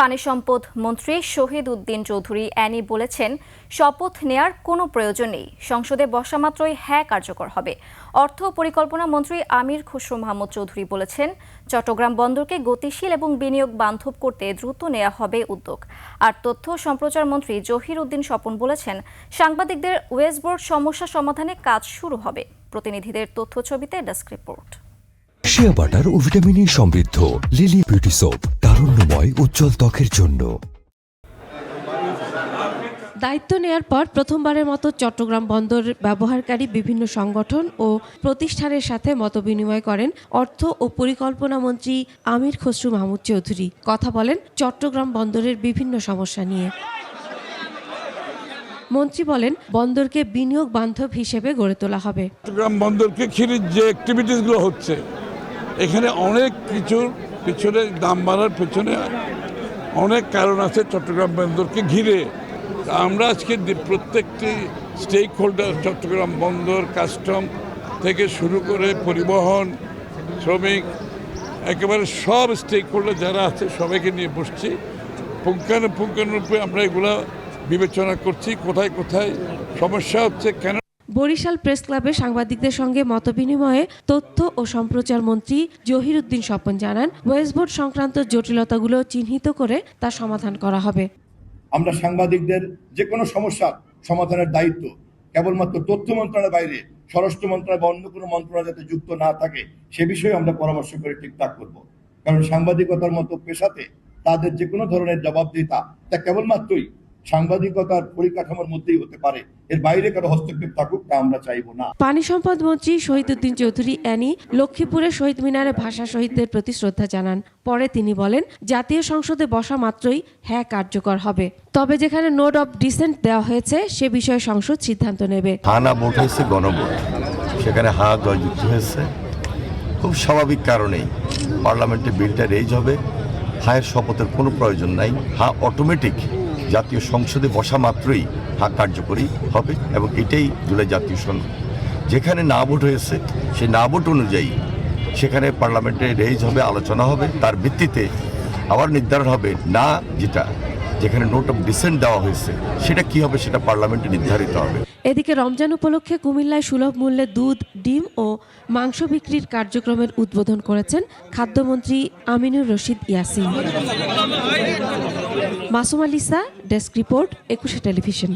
পানি সম্পদ মন্ত্রী শহীদ উদ্দিন চৌধুরী অ্যানি বলেছেন, শপথ নেয়ার কোনো প্রয়োজন নেই, সংসদে বসা মাত্রই হ্যাঁ কার্যকর হবে। অর্থ পরিকল্পনা মন্ত্রী আমির খসরু মাহমুদ চৌধুরী বলেছেন, চট্টগ্রাম বন্দরকে গতিশীল এবং বিনিয়োগ বান্ধব করতে দ্রুত নেওয়া হবে উদ্যোগ। আর তথ্য সম্প্রচার মন্ত্রী জহির উদ্দিন স্বপন বলেছেন, সাংবাদিকদের ওয়েস্টবোর্ড সমস্যা সমাধানে কাজ শুরু হবে। প্রতিনিধিদের তথ্য ছবিতে ডেস্ক রিপোর্ট। শিয়া বাটার ও ভিটামিন সমৃদ্ধ লিলি বিউটি সোপ, তারুণ্যময় উজ্জ্বল ত্বকের জন্য। দায়িত্ব নেয়ার পর প্রথমবারের মতো চট্টগ্রাম বন্দর ব্যবহারকারী বিভিন্ন সংগঠন ও প্রতিষ্ঠানের সাথে মতবিনিময় করেন অর্থ ও পরিকল্পনা মন্ত্রী আমির খসরু মাহমুদ চৌধুরী। কথা বলেন চট্টগ্রাম বন্দরের বিভিন্ন সমস্যা নিয়ে। মন্ত্রী বলেন, বন্দরকে বিনিয়োগ বান্ধব হিসেবে গড়ে তোলা হবে। চট্টগ্রাম বন্দরকে ঘিরে যে অ্যাক্টিভিটিসগুলো হচ্ছে, এখানে অনেক কিছুর পিছনে দাম বাড়ার পেছনে অনেক কারণ আছে চট্টগ্রাম বন্দরকে ঘিরে। আমরা আজকে প্রত্যেকটি স্টেক হোল্ডার, চট্টগ্রাম বন্দর, কাস্টম থেকে শুরু করে পরিবহন, শ্রমিক, একেবারে সব স্টেক হোল্ডার যারা আছে সবাইকে নিয়ে বসছি। পুঙ্খানুপুঙ্খানুরূপে আমরা এগুলো বিবেচনা করছি, কোথায় কোথায় সমস্যা হচ্ছে, কেন। বরিশাল প্রেস ক্লাবে সাংবাদিকদের সঙ্গে মতবিনিময়ে তথ্য ও সম্প্রচার মন্ত্রী জহির উদ্দিন স্বপন জানান, ওয়েস্টবোর্ড সংক্রান্ত জটিলতাগুলো চিহ্নিত করে তা সমাধান করা হবে। আমরা সাংবাদিকদের যে কোনো সমস্যার সমাধানের দায়িত্ব কেবলমাত্র তথ্য মন্ত্রণালয়ের বাইরে স্বরাষ্ট্র মন্ত্রণালয় বা অন্য কোনো মন্ত্রণালয় যাতে যুক্ত না থাকে সে বিষয়ে আমরা পরামর্শ করে ঠিকঠাক করব। কারণ সাংবাদিকতার মতো পেশাতে তাদের যে কোনো ধরনের জবাবদিহিতা তা কেবলমাত্রই সাংবাদিকতার পরিকাঠামোর মধ্যেই হতে পারে, এর বাইরে কারো হস্তক্ষেপ থাকুক তা আমরা চাইবো না। পানি সম্পদ মন্ত্রী শহীদ উদ্দিন চৌধুরী অ্যানি লক্ষ্মীপুরে শহীদ মিনারে ভাষা শহীদদের প্রতি শ্রদ্ধা জানান। পরে তিনি বলেন, জাতীয় সংসদে বসা মাত্রই হ্যাঁ কার্যকর হবে, তবে যেখানে নোট অফ ডিসেন্ট দেওয়া হয়েছে সে বিষয়ে সংসদ সিদ্ধান্ত নেবে। হানা ভোট হয়েছে, গণভোট, সেখানে হা জয়যুক্ত হয়েছে। খুব স্বাভাবিক কারণেই পার্লামেন্টে বিলটা রেজ হবে। হায়ের শপথের কোনো প্রয়োজন নাই। হা অটোমেটিক জাতীয় সংসদে বসা মাত্রই হা কার্যকরী হবে এবং এটাই জুলাই জাতীয় সংসদ। যেখানে না ভোট হয়েছে সেই না ভোট অনুযায়ী সেখানে পার্লামেন্টে রেজ হবে, আলোচনা হবে, তার ভিত্তিতে আবার নির্ধারণ হবে না যেখানে নোট অফ ডিসেন্ট দেওয়া হয়েছে সেটা কি হবে, সেটা পার্লামেন্টে নির্ধারিত হবে। এদিকে রমজান উপলক্ষে কুমিল্লায় সুলভ মূল্যে দুধ, ডিম ও মাংস বিক্রির কার্যক্রমের উদ্বোধন করেছেন খাদ্যমন্ত্রী Aminur Rashid Yasin. Masuma Lisa, desk report, 21 television.